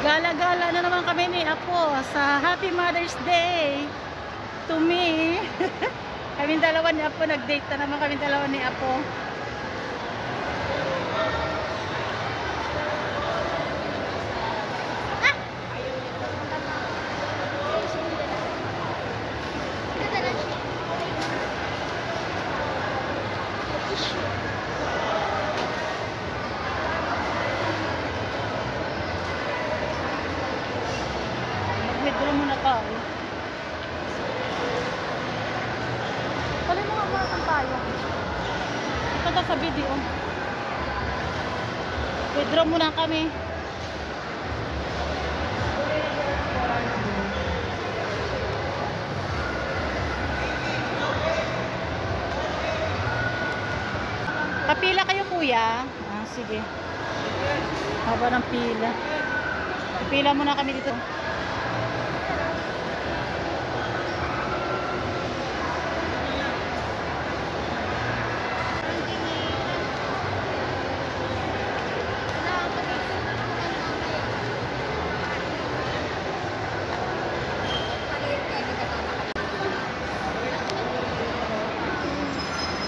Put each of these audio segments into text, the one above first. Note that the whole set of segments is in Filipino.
Gala-gala na naman kami ni Apo sa Happy Mother's Day to me. Kaming dalawa ni Apo, nag-date na naman kaming dalawa ni Apo. Mag-withdraw muna ka. Pali mo nga muna kang tayo. Ito na sa video. Withdraw muna kami. Kapila kayo kuya? Ah, sige. Haba ng pila. Kapila muna kami dito.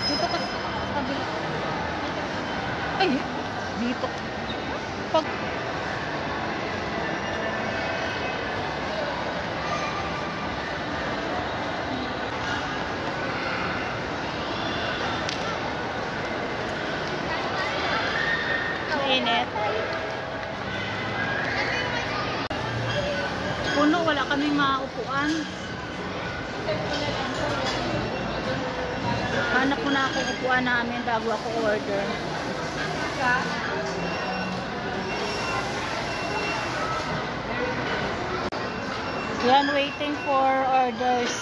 Dito ka sa kabila. Ay, dito. Pag mainit. Puno, wala kaming maupuan. Hanap mo na ako upuan namin bago ako order. Yan, waiting for orders.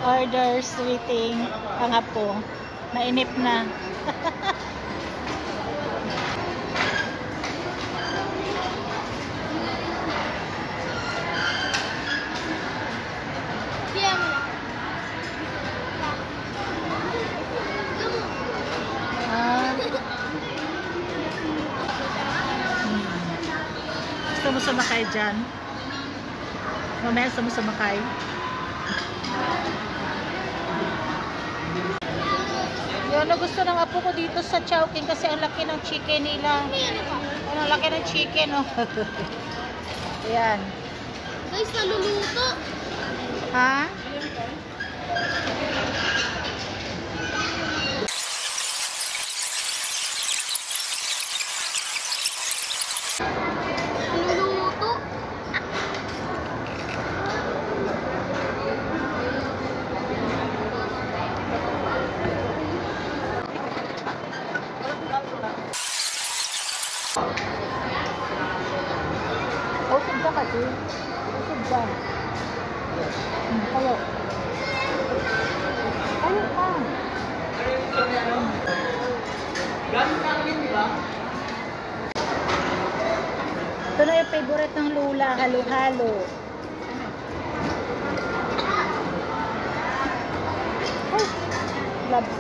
Orders waiting. Ang Apo. Nainip na. Gusto mo sumakay dyan? Mamaya gusto mo sumakay? Yun ang gusto ng Apo ko dito sa Chowking kasi ang laki ng chicken nila. Ang laki ng chicken, oh. Ayan. Guys, naluluto. Ha? Naluluto. Usod ka kasi. Usod ka. Kayo. Kayo ka. Galing sa akin, di ba? Ito na yung favorite ng Lula, halo-halo. Oh, gloves.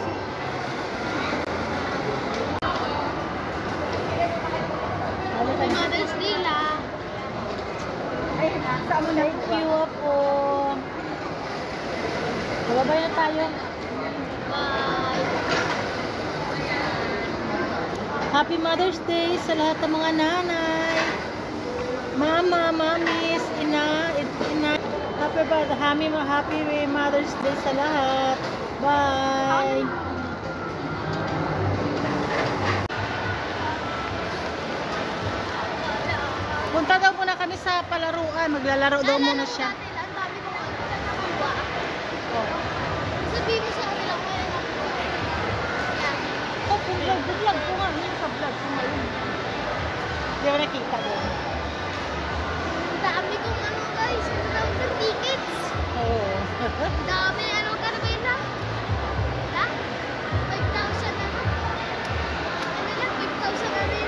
Mother's Day lang. Ay, saan mo na yung po? Babay na tayo. Bye. Happy Mother's Day sa lahat ng mga nanay. Mama, mamis, ina. Happy Mother's Day sa lahat. Bye. Punta daw muna kami sa palaruan. Maglalaro daw muna siya. Ang dami kong nakuha. Oh. Sabihin mo sa kanila ko yan. Yan. Oh, vlog ko nga. Yan sa vlog ko ngayon. Hindi mo nakita doon. Ang dami kong ano guys. Ang dami ng tickets. Oo. Ang dami. Ano ka na ba yun na? Na? 5,000 na. Ano lang? 5,000 na rin.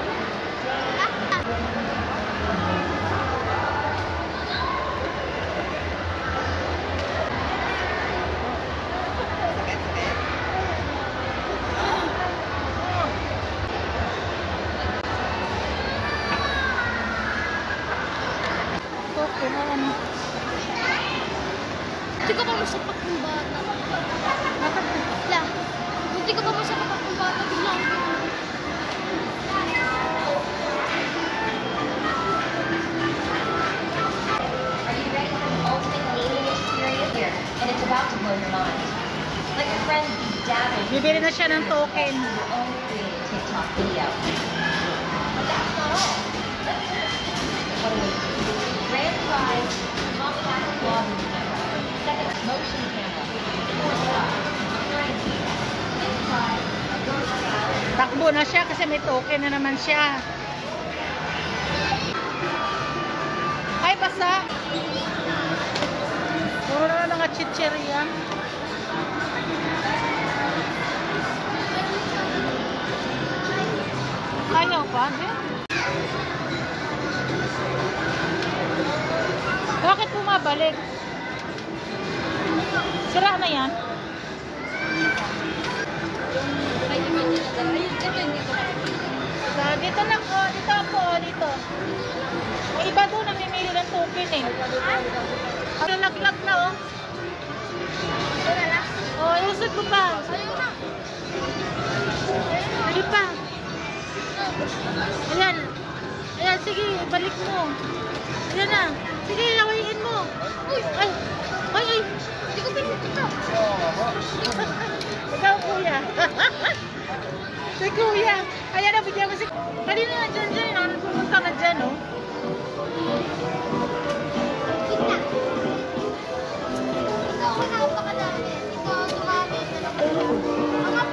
kung ano. Hindi ko pa masapak ng bata. Bakit? La, hindi ko pa masapak ng bata. Bigla ako. Are you ready for the ultimate gaming experience here? And it's about to blow your mind. Let your friends be dazzled Bibili na siya ng token. with your own creative TikTok video. But that's not all. Let's look at what awaits you. Grand prize, compact vlogging camera. Second, motion camera. Fourth prize, 3D. Fifth prize, a ghost style. Takbo na siya kasi may token na naman siya. Ay, basa. Puro naman mga chichirya. Ayaw pa, eh? Bakit bumabalik? Sira na yan? Dito lang, oh, dito ako, oh, dito. May iba doon namimili ng token eh. Lalaglag na, oh. Oh, iusod mo pa. Sige pa. Ayan. Ayan, sige, balik mo. Ayan na. Sige, lawayin mo. Uy, ay. Ay, ay. Hindi ko pinupunta. Ikaw, kuya. Si kuya. Ayan na, bigyan mo si... Kanina na dyan, oh. Pumunta ka dyan, oh. Ikaw, napakadami. Ikaw, dumami. Mga